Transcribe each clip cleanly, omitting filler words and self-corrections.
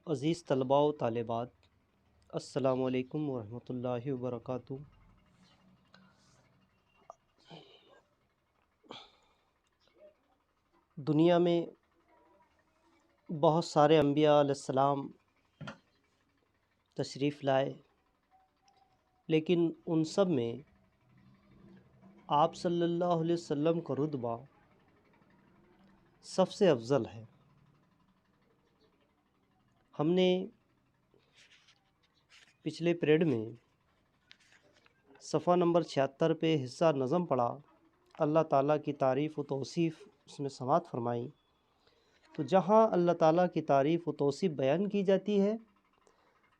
عزیز طلباء و طالبات، السلام علیکم ورحمۃ اللہ وبرکاتہ۔ دنیا میں بہت سارے انبیاء علیہ السلام تشریف لائے، لیکن ان سب میں آپ صلی اللہ علیہ وسلم کا رتبہ سب سے افضل ہے۔ ہم نے پچھلے پیریڈ میں صفحہ نمبر 76 پہ حصہ نظم پڑھا، اللہ تعالیٰ کی تعریف و توصیف اس میں سماعت فرمائی۔ تو جہاں اللہ تعالیٰ کی تعریف و توصیف بیان کی جاتی ہے،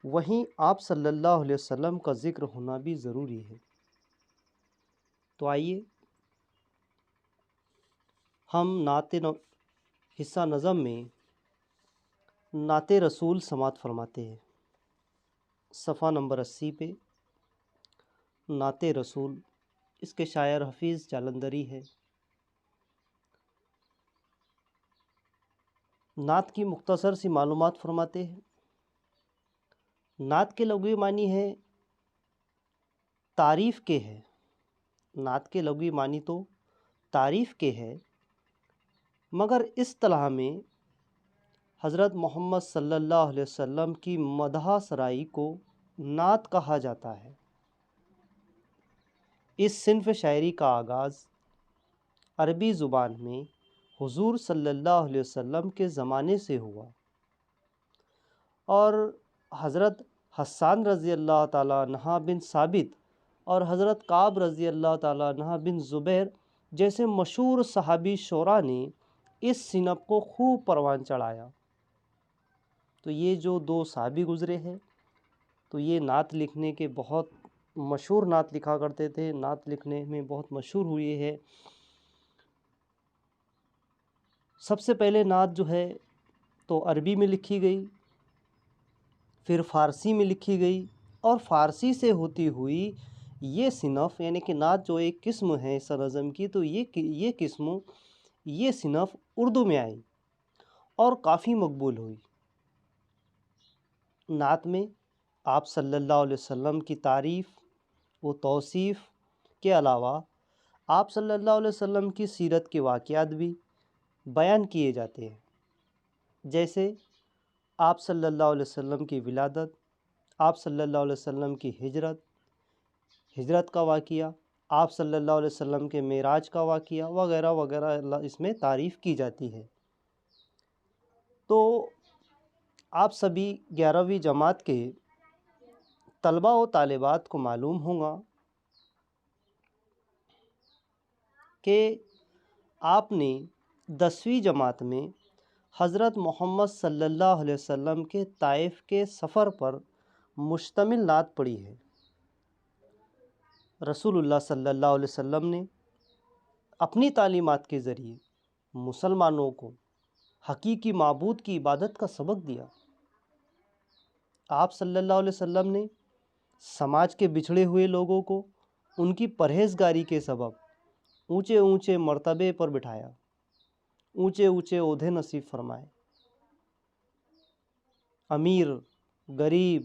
وہیں آپ صلی اللہ علیہ وسلم کا ذکر ہونا بھی ضروری ہے۔ تو آئیے ہم حصہ نظم میں نعت رسول سماعت فرماتے ہیں۔ صفحہ نمبر 80 پہ نعت رسول، اس کے شاعر حفیظ جالندھری ہے۔ نعت کی مختصر سی معلومات فرماتے ہیں۔ نعت کے لغوی معنی ہے تعریف کے ہے۔ نعت کے لغوی معنی تو تعریف کے ہے، مگر اصطلاح میں حضرت محمد صلی اللہ علیہ وسلم کی مدح سرائی کو نعت کہا جاتا ہے۔ اس صنف شاعری کا آغاز عربی زبان میں حضور صلی اللہ علیہ وسلم کے زمانے سے ہوا، اور حضرت حسان رضی اللہ تعالیٰ عنہ بن ثابت اور حضرت کعب رضی اللہ تعالیٰ عنہ بن زبیر جیسے مشہور صحابی شعراء نے اس صنف کو خوب پروان چڑھایا۔ تو یہ جو دو صحابی گزرے ہیں، تو یہ نعت لکھنے کے بہت مشہور نعت لکھا کرتے تھے، نعت لکھنے میں بہت مشہور ہوئے ہے۔ سب سے پہلے نعت جو ہے تو عربی میں لکھی گئی، پھر فارسی میں لکھی گئی، اور فارسی سے ہوتی ہوئی یہ صنف یعنی کہ نعت جو ایک قسم ہے اس نظم کی، تو یہ صنف اردو میں آئی اور کافی مقبول ہوئی۔ نعت میں آپ صلی اللہ علیہ وسلم کی تعریف و توصیف کے علاوہ آپ صلی اللہ علیہ وسلم کی سیرت کے واقعات بھی بیان کیے جاتے ہیں، جیسے آپ صلی اللہ علیہ وسلم کی ولادت، آپ صلی اللہ علیہ وسلم کی ہجرت کا واقعہ، آپ صلی اللہ علیہ وسلم کے معراج کا واقعہ وغیرہ وغیرہ اس میں تعریف کی جاتی ہے۔ تو آپ سبھی 11ویں جماعت کے طلباء و طالبات کو معلوم ہوگا کہ آپ نے 10ویں جماعت میں حضرت محمد صلی اللہ علیہ وسلم کے طائف کے سفر پر مشتمل نعت پڑھی ہے۔ رسول اللہ صلی اللہ علیہ وسلم نے اپنی تعلیمات کے ذریعے مسلمانوں کو حقیقی معبود کی عبادت کا سبق دیا۔ آپ صلی اللہ علیہ وسلم نے سماج کے بچھڑے ہوئے لوگوں کو ان کی پرہیزگاری کے سبب اونچے اونچے مرتبے پر بٹھایا، اونچے اونچے عہدے نصیب فرمائے۔ امیر، غریب،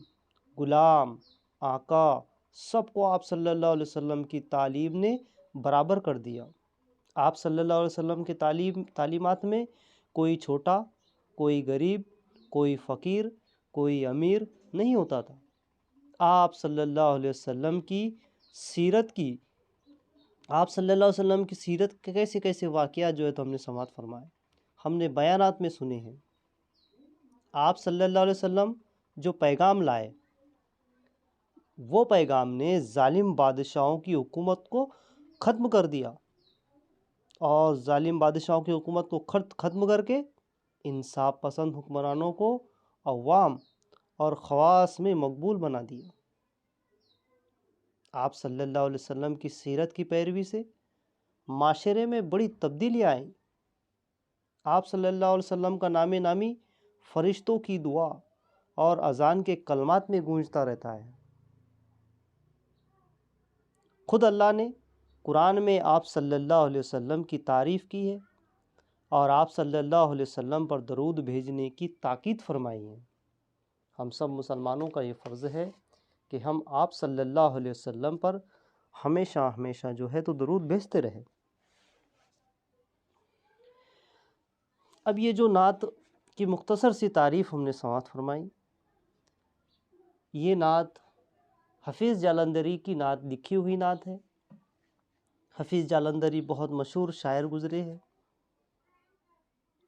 غلام، آقا، سب کو آپ صلی اللہ علیہ وسلم کی تعلیم نے برابر کر دیا۔ آپ صلی اللہ علیہ وسلم کی تعلیمات میں کوئی چھوٹا، کوئی غریب، کوئی فقیر، کوئی امیر نہیں ہوتا تھا۔ آپ صلی اللہ علیہ وسلم کی سیرت کے کیسے کیسے واقعات جو ہے تو ہم نے سماعت فرمائے، ہم نے بیانات میں سنے ہیں۔ آپ صلی اللہ علیہ وسلم جو پیغام لائے، وہ پیغام نے ظالم بادشاہوں کی حکومت کو ختم کر دیا، اور ظالم بادشاہوں کی حکومت کو ختم کر کے انصاف پسند حکمرانوں کو عوام اور خواص میں مقبول بنا دیا۔ آپ صلی اللہ علیہ وسلم کی سیرت کی پیروی سے معاشرے میں بڑی تبدیلیاں آئیں۔ آپ صلی اللہ علیہ وسلم کا نام نامی فرشتوں کی دعا اور اذان کے کلمات میں گونجتا رہتا ہے۔ خود اللہ نے قرآن میں آپ صلی اللہ علیہ وسلم کی تعریف کی ہے اور آپ صلی اللہ علیہ وسلم پر درود بھیجنے کی تاکید فرمائی ہے۔ ہم سب مسلمانوں کا یہ فرض ہے کہ ہم آپ صلی اللہ علیہ وسلم پر ہمیشہ ہمیشہ جو ہے تو درود بھیجتے رہے۔ اب یہ جو نعت کی مختصر سی تعریف ہم نے سماعت فرمائی، یہ نعت حفیظ جالندھری کی نعت لکھی ہوئی نعت ہے۔ حفیظ جالندھری بہت مشہور شاعر گزرے ہیں،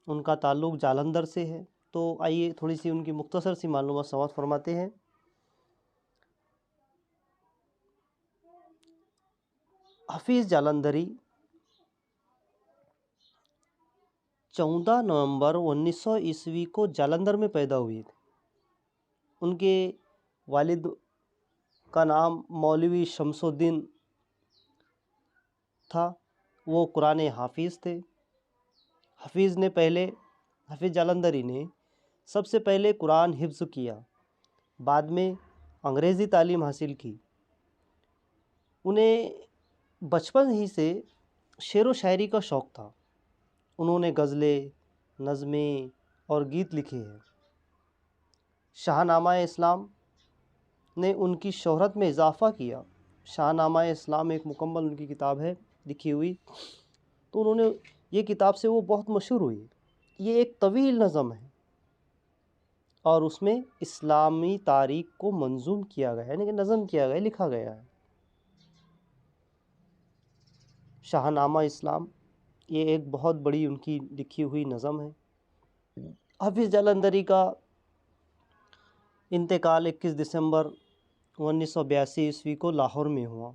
ان کا تعلق جالندھر سے ہے، تو آئیے تھوڑی سی ان کی مختصر سی معلومات سماعت فرماتے ہیں۔ حفیظ جالندھری 14 نومبر 1900 کو جالندھر میں پیدا ہوئے تھے۔ ان کے والد کا نام مولوی شمس الدین تھا، وہ قرآن حافظ تھے۔ حفیظ جالندھری نے سب سے پہلے قرآن حفظ کیا، بعد میں انگریزی تعلیم حاصل کی۔ انہیں بچپن ہی سے شعر و شاعری کا شوق تھا۔ انہوں نے غزلیں، نظمیں اور گیت لکھے ہیں۔ شاہ نامہ اسلام نے ان کی شہرت میں اضافہ کیا۔ شاہ نامہ اسلام ایک مکمل ان کی کتاب ہے لکھی ہوئی، تو انہوں نے یہ کتاب سے وہ بہت مشہور ہوئی۔ یہ ایک طویل نظم ہے اور اس میں اسلامی تاریخ کو منظوم کیا گیا ہے، یعنی کہ نظم کیا گیا ہے، لکھا گیا ہے۔ شاہ نامہ اسلام یہ ایک بہت بڑی ان کی لکھی ہوئی نظم ہے۔ حفیظ جالندھری کا انتقال 21 دسمبر 1982 کو لاہور میں ہوا۔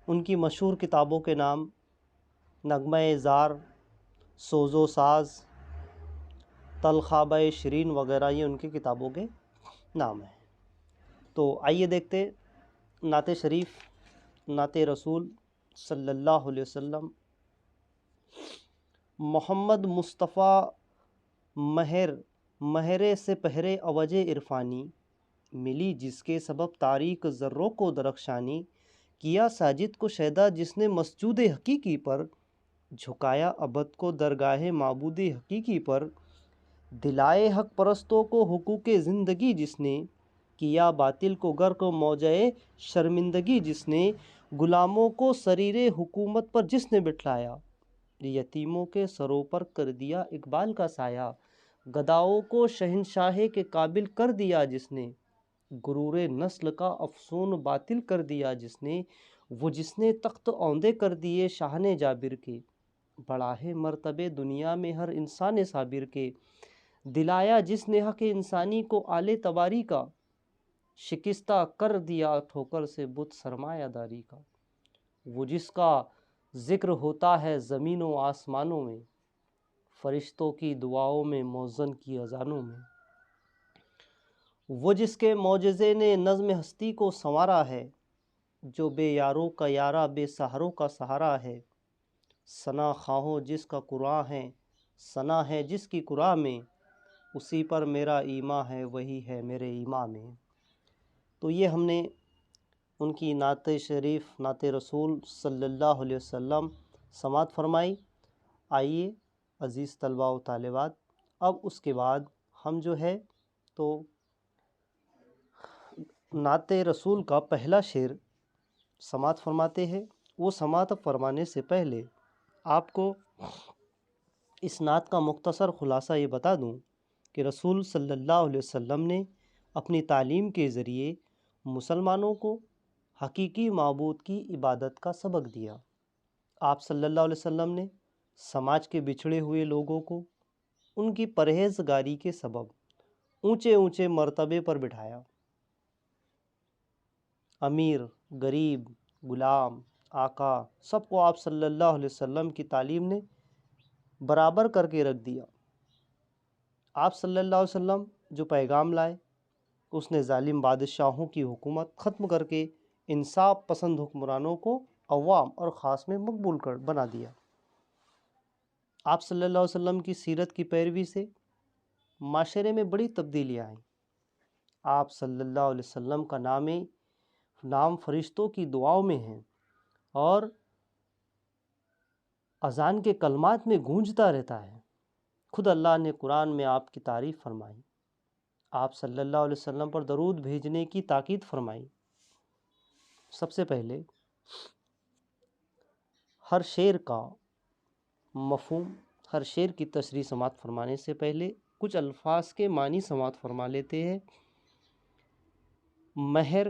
ان کی مشہور کتابوں کے نام نغمہ زار، سوز و ساز، تلخابہ شیرین وغیرہ یہ ان کی کتابوں کے نام ہیں۔ تو آئیے دیکھتے نعت شریف، نعت رسول صلی اللہ علیہ وسلم۔ محمد مصطفیٰ مہر سے پہرے اوج عرفانی، ملی جس کے سبب تاریک ذروں کو درخشانی، کیا ساجد کو شیدا جس نے مسجود حقیقی پر، جھکایا ابد کو درگاہ معبود حقیقی پر، دلائے حق پرستوں کو حقوق زندگی جس نے، کیا باطل کو غرق موجۂ شرمندگی جس نے، غلاموں کو سریر حکومت پر جس نے بٹھلایا، یتیموں کے سروں پر کر دیا اقبال کا سایہ، گداؤں کو شہنشاہ کے قابل کر دیا جس نے، غرور نسل کا افسون باطل کر دیا جس نے، وہ جس نے تخت اوندے کر دیے شاہن جابر کے، بڑھائے مرتبے دنیا میں ہر انسان صابر کے، دلایا جس نے حق انسانی کو آلے تباری کا، شکستہ کر دیا ٹھوکر سے بت سرمایہ داری کا، وہ جس کا ذکر ہوتا ہے زمین و آسمانوں میں، فرشتوں کی دعاؤں میں مؤذن کی اذانوں میں، وہ جس کے معجزے نے نظم ہستی کو سنوارا ہے، جو بے یاروں کا یارا بے سہاروں کا سہارا ہے، ثنا خواہوں جس کا قرآن ہے، ثنا ہے جس کی قرآن میں، اسی پر میرا ایمان ہے وہی ہے میرے ایمان میں۔ تو یہ ہم نے ان کی نعت شریف، نعت رسول صلی اللہ علیہ وسلم سماعت فرمائی۔ آئیے عزیز طلباء و طالبات، اب اس کے بعد ہم جو ہے تو نعت رسول کا پہلا شعر سماعت فرماتے ہیں۔ وہ سماعت فرمانے سے پہلے آپ کو اس نعت کا مختصر خلاصہ یہ بتا دوں کہ رسول صلی اللہ علیہ وسلم نے اپنی تعلیم کے ذریعے مسلمانوں کو حقیقی معبود کی عبادت کا سبق دیا۔ آپ صلی اللہ علیہ وسلم نے سماج کے بچھڑے ہوئے لوگوں کو ان کی پرہیزگاری کے سبب اونچے اونچے مرتبے پر بٹھایا۔ امیر، غریب، غلام، آقا، سب کو آپ صلی اللہ علیہ وسلم کی تعلیم نے برابر کر کے رکھ دیا۔ آپ صلی اللہ علیہ وسلم جو پیغام لائے، اس نے ظالم بادشاہوں کی حکومت ختم کر کے انصاف پسند حکمرانوں کو عوام اور خاص میں مقبول بنا دیا۔ آپ صلی اللہ علیہ وسلم کی سیرت کی پیروی سے معاشرے میں بڑی تبدیلیاں آئیں۔ آپ صلی اللہ علیہ وسلم کا نام فرشتوں کی دعاؤں میں ہے اور اذان کے کلمات میں گونجتا رہتا ہے۔ خود اللہ نے قرآن میں آپ کی تعریف فرمائی۔ آپ صلی اللہ علیہ وسلم پر درود بھیجنے کی تاکید فرمائی۔ سب سے پہلے ہر شعر کا مفہوم، ہر شعر کی تشریح سماعت فرمانے سے پہلے کچھ الفاظ کے معنی سماعت فرما لیتے ہیں۔ مہر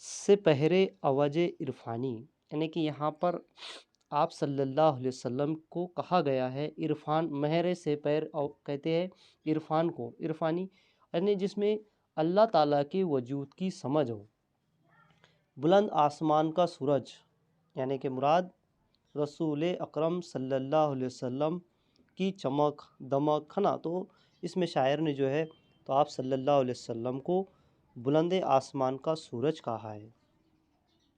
سے پہرے اوج عرفانی، یعنی کہ یہاں پر آپ صلی اللہ علیہ وسلم کو کہا گیا ہے عرفان، مہر سے پیر کہتے ہیں عرفان کو، عرفانی یعنی جس میں اللہ تعالیٰ کے وجود کی سمجھ ہو۔ بلند آسمان کا سورج، یعنی کہ مراد رسول اکرم صلی اللہ علیہ وسلم کی چمک دمک ہے نا، تو اس میں شاعر نے جو ہے تو آپ صلی اللہ علیہ وسلم کو بلند آسمان کا سورج کہا ہے۔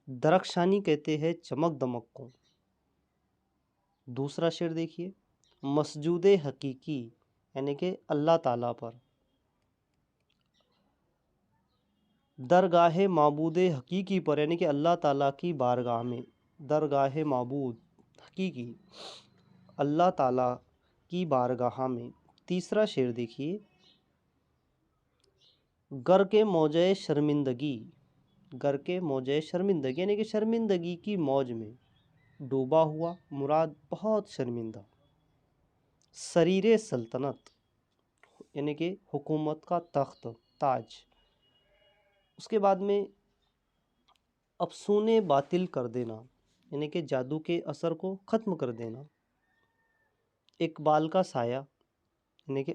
درخشانی کہتے ہیں چمک دمک کو۔ دوسرا شعر دیکھیے، مسجود حقیقی، یعنی کہ اللہ تعالیٰ پر، درگاہ معبود حقیقی پر، یعنی کہ اللہ تعالیٰ کی بارگاہ میں، درگاہ معبود حقیقی اللہ تعالیٰ کی بارگاہ میں۔ تیسرا شعر دیکھیے، گر کے موجے شرمندگی، گر کے موجے شرمندگی یعنی کہ شرمندگی کی موج میں ڈوبا ہوا، مراد بہت شرمندہ۔ سریر سلطنت، یعنی کہ حکومت کا تخت تاج۔ اس کے بعد میں افسون باطل کر دینا، یعنی کہ جادو کے اثر کو ختم کر دینا۔ اقبال کا سایہ، یعنی کہ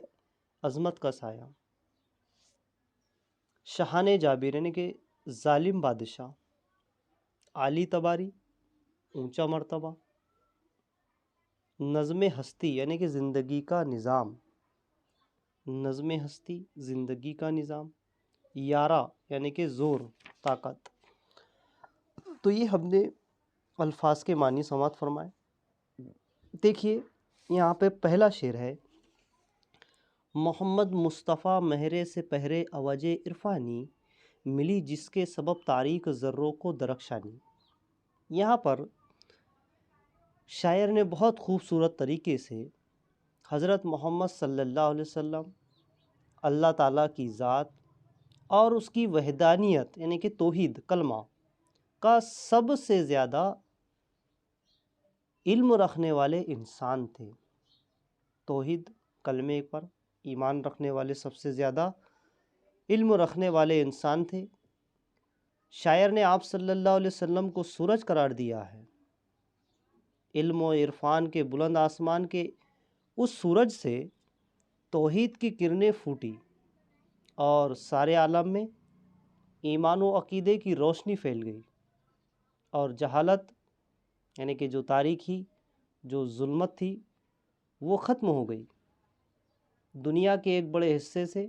عظمت کا سایہ۔ شاہان جابر، یعنی کہ ظالم بادشاہ۔ عالی تباری، اونچا مرتبہ۔ نظم ہستی، یعنی کہ زندگی کا نظام، نظم ہستی زندگی کا نظام۔ یارہ، یعنی کہ زور طاقت۔ تو یہ ہم نے الفاظ کے معنی سماعت فرمائے۔ دیکھیے یہاں پہ پہلا شعر ہے، محمد مصطفیٰ مہرے سے پہرے اوج عرفانی، ملی جس کے سبب تاریک ذروں کو درخشانی۔ یہاں پر شاعر نے بہت خوبصورت طریقے سے حضرت محمد صلی اللہ علیہ وسلم، اللہ تعالیٰ کی ذات اور اس کی وحدانیت یعنی کہ توحید کلمہ کا سب سے زیادہ علم رکھنے والے انسان تھے۔ توحید کلمے پر ایمان رکھنے والے سب سے زیادہ علم رکھنے والے انسان تھے۔ شاعر نے آپ صلی اللہ علیہ وسلم کو سورج قرار دیا ہے۔ علم و عرفان کے بلند آسمان کے اس سورج سے توحید کی کرنیں پھوٹی اور سارے عالم میں ایمان و عقیدے کی روشنی پھیل گئی، اور جہالت یعنی کہ جو تاریکی، جو ظلمت تھی وہ ختم ہو گئی۔ دنیا کے ایک بڑے حصے سے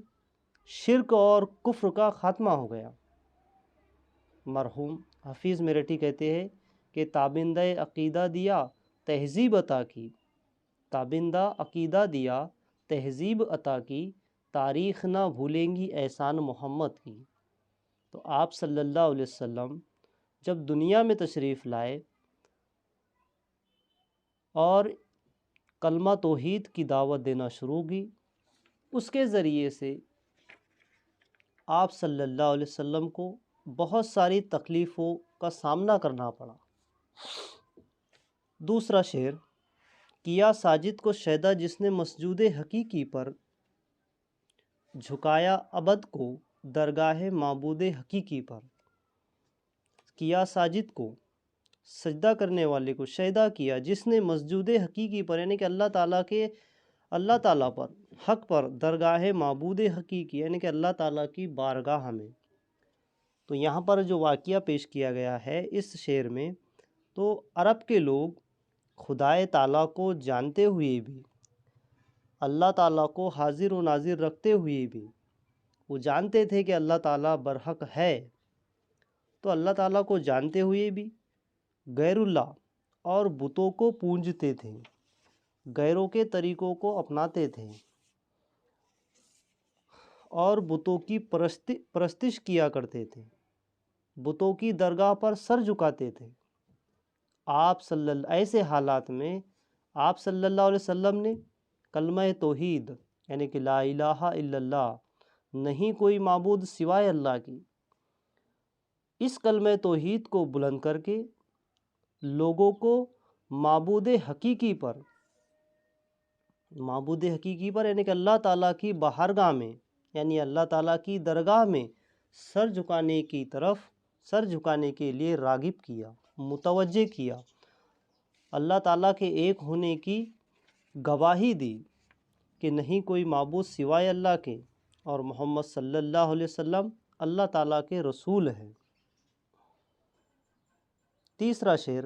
شرک اور کفر کا خاتمہ ہو گیا۔ مرحوم حفیظ میرٹھی کہتے ہیں کہ تابندہ عقیدہ دیا تہذیب عطا کی، تابندہ عقیدہ دیا تہذیب عطا کی، تاریخ نہ بھولیں گی احسان محمد کی۔ تو آپ صلی اللہ علیہ وسلم جب دنیا میں تشریف لائے اور کلمہ توحید کی دعوت دینا شروع کی، اس کے ذریعے سے آپ صلی اللہ علیہ وسلم کو بہت ساری تکلیفوں کا سامنا کرنا پڑا۔ دوسرا شعر، کیا ساجد کو شیدا جس نے مسجود حقیقی پر، جھکایا عبد کو درگاہ معبود حقیقی پر۔ کیا ساجد کو، سجدہ کرنے والے کو شیدا کیا جس نے مسجود حقیقی پر، یعنی کہ اللہ تعالیٰ پر، حق پر، درگاہ معبود حقیقی یعنی کہ اللہ تعالیٰ کی بارگاہ میں۔ تو یہاں پر جو واقعہ پیش کیا گیا ہے اس شعر میں، تو عرب کے لوگ خدائے تعالیٰ کو جانتے ہوئے بھی، اللہ تعالیٰ کو حاضر و ناظر رکھتے ہوئے بھی، وہ جانتے تھے کہ اللہ تعالیٰ برحق ہے، تو اللہ تعالیٰ کو جانتے ہوئے بھی غیر اللہ اور بتوں کو پوجتے تھے، غیروں کے طریقوں کو اپناتے تھے اور بتوں کی پرستش کیا کرتے تھے، بتوں کی درگاہ پر سر جھکاتے تھے۔ ایسے حالات میں آپ صلی اللہ علیہ وسلم نے کلمہ توحید یعنی کہ لا الہ الا اللہ، نہیں کوئی معبود سوائے اللہ کی، اس کلمہ توحید کو بلند کر کے لوگوں کو معبود حقیقی پر یعنی کہ اللہ تعالیٰ کی بارگاہ میں، یعنی اللہ تعالیٰ کی درگاہ میں سر جھکانے کے لیے راغب کیا، متوجہ کیا، اللہ تعالیٰ کے ایک ہونے کی گواہی دی کہ نہیں کوئی معبود سوائے اللہ کے، اور محمد صلی اللہ علیہ وسلم اللہ تعالیٰ کے رسول ہیں۔ تیسرا شعر،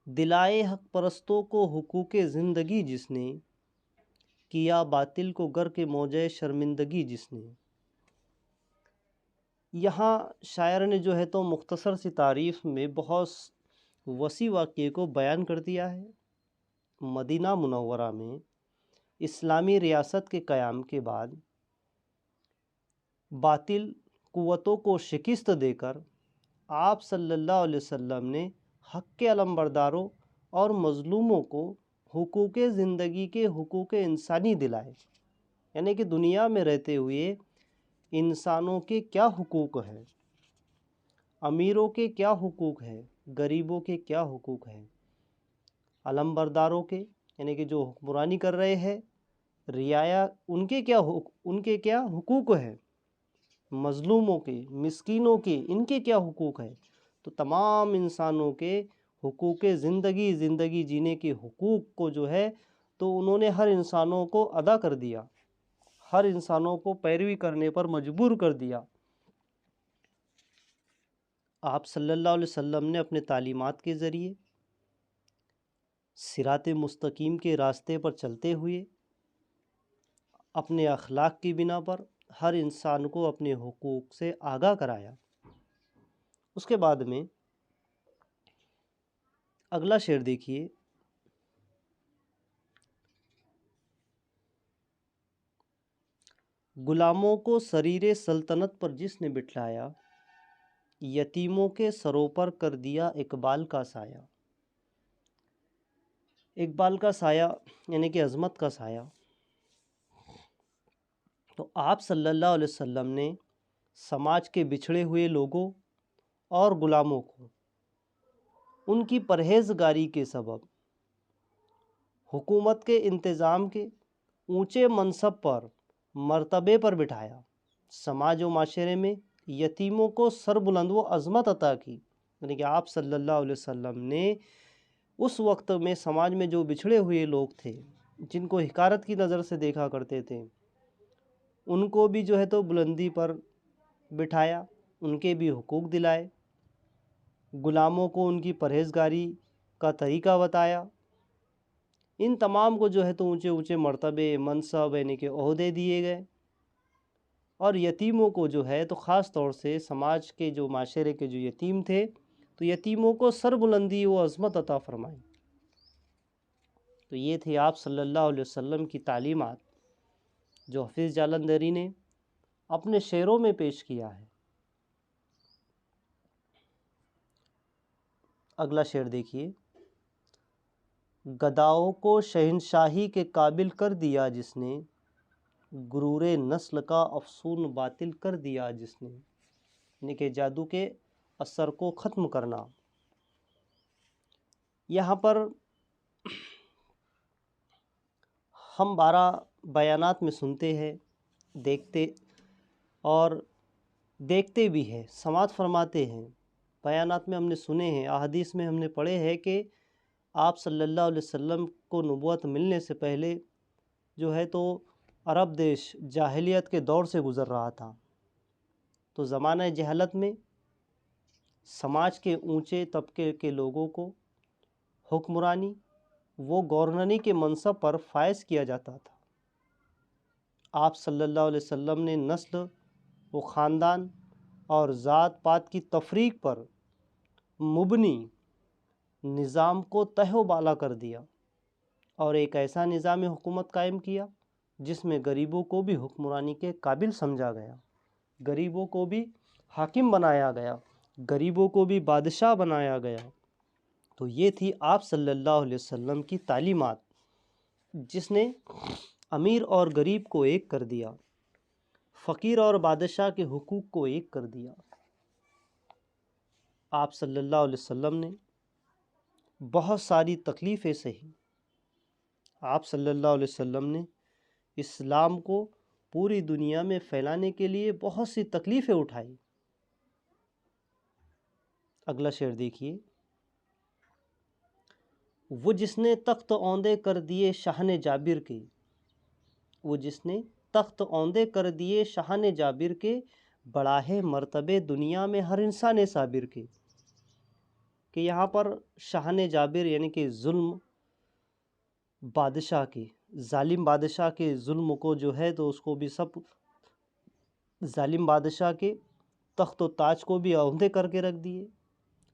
دلائے حق پرستوں کو حقوق زندگی جس نے، کیا باطل کو گر کے موجے شرمندگی جس نے۔ یہاں شاعر نے جو ہے تو مختصر سی تعریف میں بہت وسیع واقعے کو بیان کر دیا ہے۔ مدینہ منورہ میں اسلامی ریاست کے قیام کے بعد باطل قوتوں کو شکست دے کر آپ صلی اللہ علیہ وسلم نے حق کے علمبرداروں اور مظلوموں کو حقوق زندگی کے حقوق انسانی دلائے، یعنی کہ دنیا میں رہتے ہوئے انسانوں کے کیا حقوق ہیں، امیروں کے کیا حقوق ہیں، غریبوں کے کیا حقوق ہیں، علمبرداروں کے یعنی کہ جو حکمرانی کر رہے ہیں رعایا ان کے کیا حقوق ہیں، مظلوموں کے، مسکینوں کے، ان کے کیا حقوق ہیں۔ تو تمام انسانوں کے حقوق زندگی جینے کے حقوق کو جو ہے تو انہوں نے ہر انسانوں کو ادا کر دیا، ہر انسانوں کو پیروی کرنے پر مجبور کر دیا۔ آپ صلی اللہ علیہ وسلم نے اپنے تعلیمات کے ذریعے صراط مستقیم کے راستے پر چلتے ہوئے اپنے اخلاق کی بنا پر ہر انسان کو اپنے حقوق سے آگاہ کرایا۔ اس کے بعد میں اگلا شعر دیکھیے، غلاموں کو سریر سلطنت پر جس نے بٹھلایا، یتیموں کے سروں پر کر دیا اقبال کا سایہ۔ اقبال کا سایہ یعنی کہ عظمت کا سایہ۔ تو آپ صلی اللہ علیہ وسلم نے سماج کے بچھڑے ہوئے لوگوں اور غلاموں کو ان کی پرہیزگاری کے سبب حکومت کے انتظام کے اونچے منصب پر، مرتبے پر بٹھایا، سماج و معاشرے میں یتیموں کو سر بلند و عظمت عطا کی۔ یعنی کہ آپ صلی اللہ علیہ وسلم نے اس وقت میں سماج میں جو بچھڑے ہوئے لوگ تھے، جن کو حقارت کی نظر سے دیکھا کرتے تھے، ان کو بھی جو ہے تو بلندی پر بٹھایا، ان کے بھی حقوق دلائے، غلاموں کو ان کی پرہیزگاری کا طریقہ بتایا، ان تمام کو جو ہے تو اونچے اونچے مرتبے، منصب یعنی کہ عہدے دیے گئے، اور یتیموں کو جو ہے تو خاص طور سے سماج کے جو معاشرے کے جو یتیم تھے تو یتیموں کو سر بلندی و عظمت عطا فرمائی۔ تو یہ تھی آپ صلی اللہ علیہ وسلم کی تعلیمات جو حافظ جالندھری نے اپنے شعروں میں پیش کیا ہے۔ اگلا شعر دیکھیے، گداؤں کو شہنشاہی کے قابل کر دیا جس نے، غرور نسل کا افسون باطل کر دیا جس نے، یعنی کہ جادو کے اثر کو ختم کرنا۔ یہاں پر ہم 12 بیانات میں سنتے ہیں، دیکھتے بھی ہیں، سماعت فرماتے ہیں، بیانات میں ہم نے سنے ہیں، احادیث میں ہم نے پڑھے ہیں کہ آپ صلی اللہ علیہ وسلم کو نبوت ملنے سے پہلے جو ہے تو عرب دیش جاہلیت کے دور سے گزر رہا تھا۔ تو زمانہ جہالت میں سماج کے اونچے طبقے کے لوگوں کو حکمرانی وہ گورنری کے منصب پر فائز کیا جاتا تھا۔ آپ صلی اللہ علیہ وسلم نے نسل و خاندان اور ذات پات کی تفریق پر مبنی نظام کو تہہ و بالا کر دیا اور ایک ایسا نظام حکومت قائم کیا جس میں غریبوں کو بھی حکمرانی کے قابل سمجھا گیا، غریبوں کو بھی حاکم بنایا گیا، غریبوں کو بھی بادشاہ بنایا گیا۔ تو یہ تھی آپ صلی اللہ علیہ وسلم کی تعلیمات جس نے امیر اور غریب کو ایک کر دیا، فقیر اور بادشاہ کے حقوق کو ایک کر دیا۔ آپ صلی اللہ علیہ وسلم نے بہت ساری تکلیفیں سہی۔ آپ صلی اللہ علیہ وسلم نے اسلام کو پوری دنیا میں پھیلانے کے لیے بہت سی تکلیفیں اٹھائی۔ اگلا شعر دیکھیے، وہ جس نے تخت اوندے کر دیے شاہن جابر کے، وہ جس نے تخت اوندے کر دیے شاہن جابر کے، بڑا ہے مرتبے دنیا میں ہر انسان صابر کے۔ کہ یہاں پر شاہن جابر یعنی کہ ظلم بادشاہ کے، ظالم بادشاہ کے ظلم کو جو ہے تو اس کو بھی سب، ظالم بادشاہ کے تخت و تاج کو بھی اوندے کر کے رکھ دیے،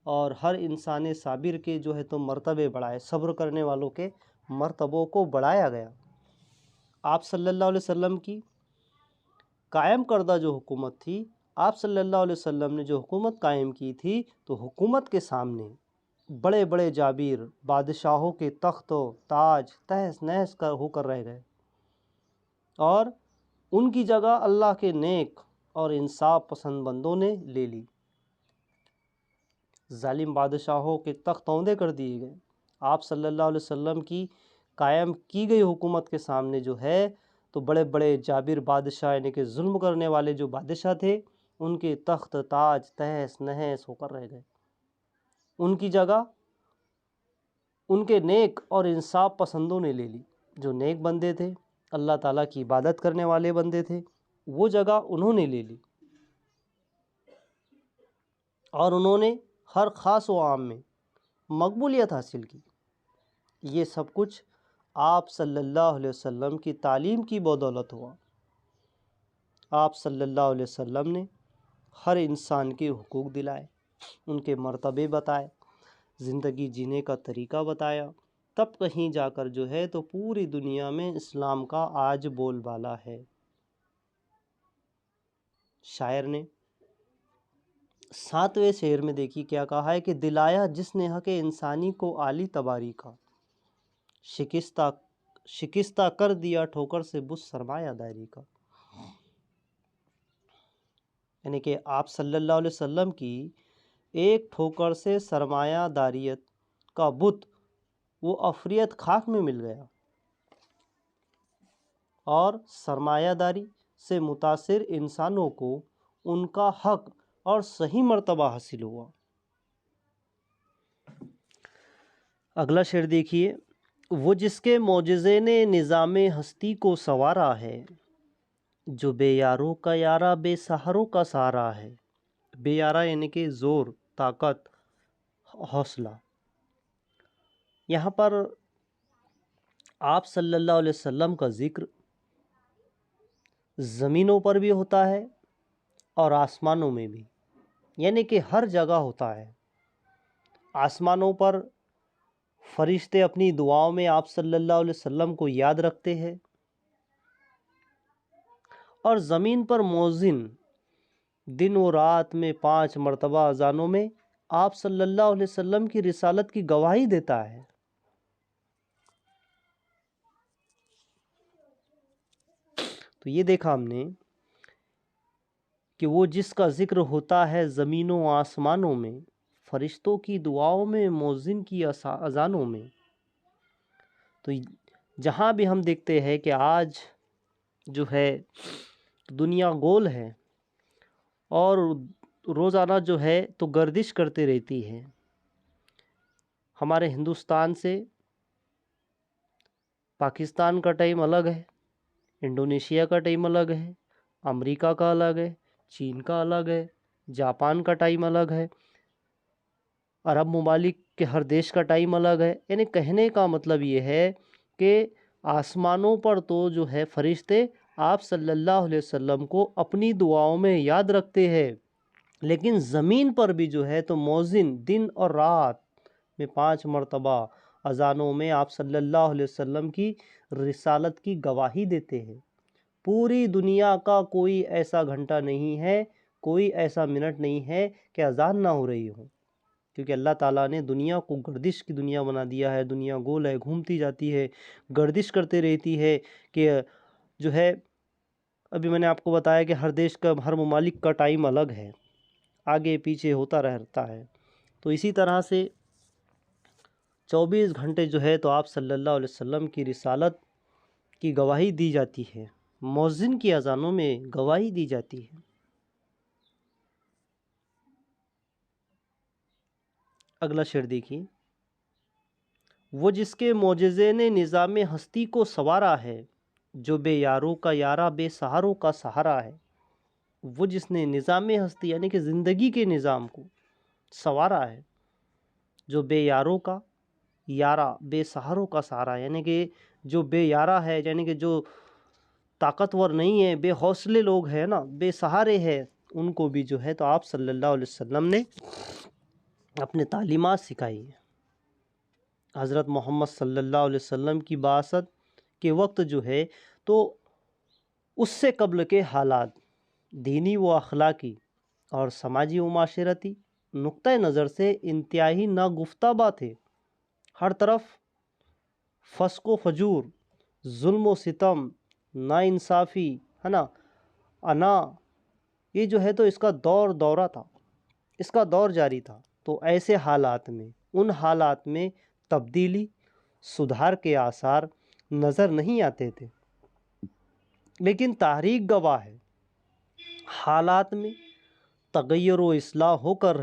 اور ہر انسان صابر کے جو ہے تو مرتبے بڑھائے، صبر کرنے والوں کے مرتبوں کو بڑھایا گیا۔ آپ صلی اللہ علیہ وسلم کی قائم کردہ جو حکومت تھی، آپ صلی اللہ علیہ وسلم نے جو حکومت قائم کی تھی، تو حکومت کے سامنے بڑے بڑے جابر بادشاہوں کے تخت و تاج تہس نہس ہو کر رہ گئے، اور ان کی جگہ اللہ کے نیک اور انصاف پسند بندوں نے لے لی۔ ظالم بادشاہوں کے تخت اوندے کر دیے گئے۔ آپ صلی اللہ علیہ وسلم کی قائم کی گئی حکومت کے سامنے جو ہے تو بڑے بڑے جابر بادشاہ یعنی کہ ظلم کرنے والے جو بادشاہ تھے، ان کے تخت تاج تہس نہس ہو کر رہ گئے۔ ان کی جگہ ان کے نیک اور انصاف پسندوں نے لے لی۔ جو نیک بندے تھے، اللہ تعالیٰ کی عبادت کرنے والے بندے تھے، وہ جگہ انہوں نے لے لی، اور انہوں نے ہر خاص و عام میں مقبولیت حاصل کی۔ یہ سب کچھ آپ صلی اللہ علیہ وسلم کی تعلیم کی بدولت ہوا۔ آپ صلی اللہ علیہ وسلم نے ہر انسان کے حقوق دلائے، ان کے مرتبے بتائے، زندگی جینے کا طریقہ بتایا، تب کہیں جا کر جو ہے تو پوری دنیا میں اسلام کا آج بول بالا ہے۔ شاعر نے 7ویں شعر میں دیکھیے کیا کہا ہے کہ دلایا جس نے حق انسانی کو عالی تباری کا، شکستہ کر دیا ٹھوکر سے بت سرمایہ داری کا۔ یعنی کہ آپ صلی اللہ علیہ وسلم کی ایک ٹھوکر سے سرمایہ داریت کا بت، وہ افریت خاک میں مل گیا، اور سرمایہ داری سے متاثر انسانوں کو ان کا حق اور صحیح مرتبہ حاصل ہوا۔ اگلا شعر دیکھیے، وہ جس کے معجزے نے نظام ہستی کو سنوارا ہے، جو بے یاروں کا یارا بے سہاروں کا سہارا ہے۔ بے یارا یعنی کہ زور، طاقت، حوصلہ۔ یہاں پر آپ صلی اللہ علیہ وسلم کا ذکر زمینوں پر بھی ہوتا ہے اور آسمانوں میں بھی، یعنی کہ ہر جگہ ہوتا ہے۔ آسمانوں پر فرشتے اپنی دعاؤں میں آپ صلی اللہ علیہ وسلم کو یاد رکھتے ہیں، اور زمین پر مؤذن دن و رات میں 5 مرتبہ اذانوں میں آپ صلی اللہ علیہ وسلم کی رسالت کی گواہی دیتا ہے۔ تو یہ دیکھا ہم نے کہ وہ جس کا ذکر ہوتا ہے زمینوں و آسمانوں میں، فرشتوں کی دعاؤں میں، مؤذن کی اذانوں میں۔ تو جہاں بھی ہم دیکھتے ہیں کہ آج جو ہے دنیا گول ہے، اور روزانہ جو ہے تو گردش کرتے رہتی ہے۔ ہمارے ہندوستان سے پاکستان کا ٹائم الگ ہے، انڈونیشیا کا ٹائم الگ ہے، امریکہ کا الگ ہے، چین کا الگ ہے، جاپان کا ٹائم الگ ہے، عرب ممالک کے ہر دیش کا ٹائم الگ ہے۔ یعنی کہنے کا مطلب یہ ہے کہ آسمانوں پر تو جو ہے فرشتے آپ صلی اللہ علیہ وسلم کو اپنی دعاؤں میں یاد رکھتے ہیں، لیکن زمین پر بھی جو ہے تو مؤذن دن اور رات میں 5 مرتبہ اذانوں میں آپ صلی اللہ علیہ وسلم کی رسالت کی گواہی دیتے ہیں۔ پوری دنیا کا کوئی ایسا گھنٹہ نہیں ہے، کوئی ایسا منٹ نہیں ہے کہ اذان نہ ہو رہی ہو۔ کیونکہ اللہ تعالیٰ نے دنیا کو گردش کی دنیا بنا دیا ہے، دنیا گول ہے، گھومتی جاتی ہے، گردش کرتے رہتی ہے، کہ جو ہے ابھی میں نے آپ کو بتایا کہ ہر دیش کا، ہر ممالک کا ٹائم الگ ہے، آگے پیچھے ہوتا رہتا ہے۔ تو اسی طرح سے 24 گھنٹے جو ہے تو آپ صلی اللہ علیہ وسلم کی رسالت کی گواہی دی جاتی ہے، مؤذن کی اذانوں میں گواہی دی جاتی ہے۔ اگلا شعر دیکھیے، وہ جس کے معجزے نے نظام ہستی کو سنوارا ہے، جو بے یاروں کا یارا بے سہاروں کا سہارا ہے۔ وہ جس نے نظام ہستی یعنی کہ زندگی کے نظام کو سنوارا ہے، جو بے یاروں کا یارا بے سہاروں کا سہارا، یعنی کہ جو بے یارا ہے، یعنی کہ جو طاقتور نہیں ہے، بے حوصلے لوگ ہیں نا، بے سہارے ہیں، ان کو بھی جو ہے تو آپ صلی اللہ علیہ وسلم نے اپنے تعلیمات سکھائی ہے۔ حضرت محمد صلی اللہ علیہ وسلم کی بعثت کے وقت جو ہے تو اس سے قبل کے حالات دینی و اخلاقی اور سماجی و معاشرتی نقطۂ نظر سے انتہائی ناگفتہ تھے۔ ہر طرف فسق و فجور، ظلم و ستم، ناانصافی ہے نا، انا، یہ جو ہے تو اس کا دورہ تھا، اس کا دور جاری تھا۔ تو ایسے حالات میں، ان حالات میں تبدیلی، سدھار کے آثار نظر نہیں آتے تھے، لیکن تاریخ گواہ ہے حالات میں تغیر و اصلاح ہو کر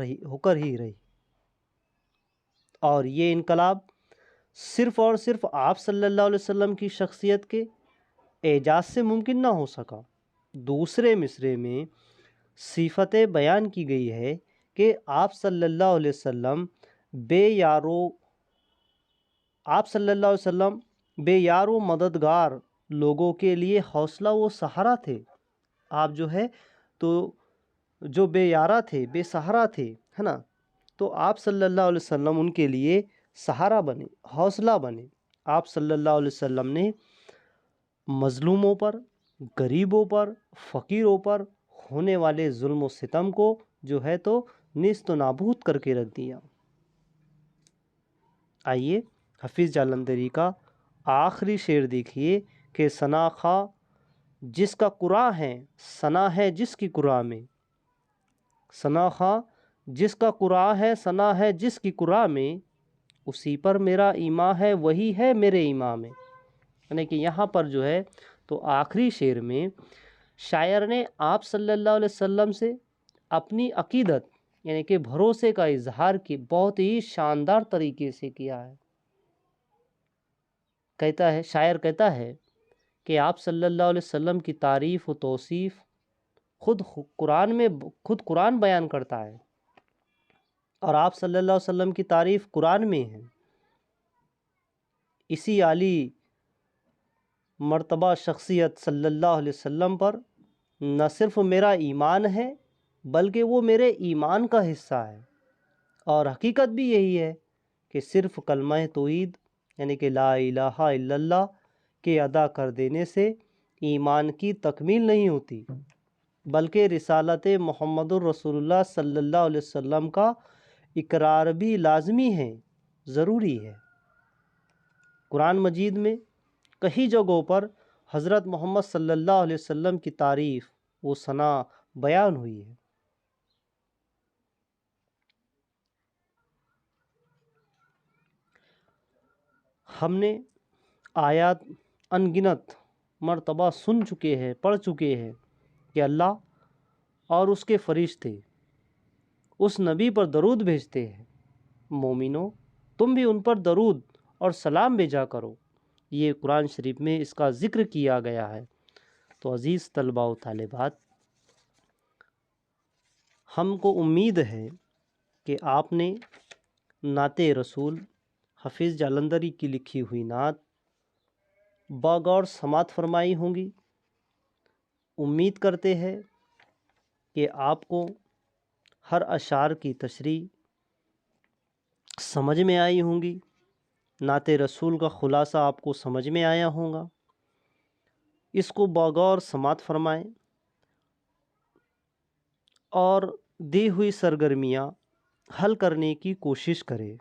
ہی رہی، اور یہ انقلاب صرف اور صرف آپ صلی اللہ علیہ وسلم کی شخصیت کے اعجاز سے ممکن نہ ہو سکا۔ دوسرے مصرعے میں صفتیں بیان کی گئی ہے کہ آپ صلی اللہ علیہ وسلم بے یارو مددگار لوگوں کے لیے حوصلہ و سہارا تھے۔ آپ جو ہے تو جو بے یارہ تھے، بے سہارا تھے، ہے نا، تو آپ صلی اللہ علیہ وسلم ان کے لیے سہارا بنے، حوصلہ بنے۔ آپ صلی اللہ علیہ وسلم نے مظلوموں پر، غریبوں پر، فقیروں پر ہونے والے ظلم و ستم کو جو ہے تو نیست و نابود کر کے رکھ دیا۔ آئیے حفیظ جالندھری کا آخری شعر دیکھیے کہ ثنا خواہ جس کا قرآن ہے، ثنا ہے جس کی قرآن میں، ثنا خواہ جس کا قرآن ہے، ثنا ہے جس کی قرآن میں، اسی پر میرا ایمان ہے، وہی ہے میرے ایمان میں۔ یعنی کہ یہاں پر جو ہے تو آخری شعر میں شاعر نے آپ صلی اللہ علیہ وسلم سے اپنی عقیدت یعنی کہ بھروسے کا اظہار کی بہت ہی شاندار طریقے سے کیا ہے۔ شاعر کہتا ہے کہ آپ صلی اللہ علیہ وسلم کی تعریف و توصیف خود قرآن بیان کرتا ہے، اور آپ صلی اللہ علیہ وسلم کی تعریف قرآن میں ہے۔ اسی عالی مرتبہ شخصیت صلی اللہ علیہ وسلم پر نہ صرف میرا ایمان ہے بلکہ وہ میرے ایمان کا حصہ ہے، اور حقیقت بھی یہی ہے کہ صرف کلمہ توحید یعنی کہ لا الہ الا اللہ کے ادا کر دینے سے ایمان کی تکمیل نہیں ہوتی، بلکہ رسالت محمد الرسول اللہ صلی اللہ علیہ وسلم کا اقرار بھی لازمی ہے، ضروری ہے۔ قرآن مجید میں کئی جگہوں پر حضرت محمد صلی اللہ علیہ وسلم کی تعریف و ثنا بیان ہوئی ہے۔ ہم نے آیات ان گنت مرتبہ سن چکے ہیں، پڑھ چکے ہیں کہ اللہ اور اس کے فرشتے اس نبی پر درود بھیجتے ہیں۔ مومنو تم بھی ان پر درود اور سلام بھیجا کرو، یہ قرآن شریف میں اس کا ذکر کیا گیا ہے۔ تو عزیز طلباء و طالبات، ہم کو امید ہے کہ آپ نے نعت رسول حفیظ جالندھری کی لکھی ہوئی نعت بغور سماعت فرمائی ہوں گی۔ امید کرتے ہیں کہ آپ کو ہر اشعار کی تشریح سمجھ میں آئی ہوں گی، نعت رسول کا خلاصہ آپ کو سمجھ میں آیا ہوگا۔ اس کو بغور سماعت فرمائیں اور دی ہوئی سرگرمیاں حل کرنے کی کوشش کرے۔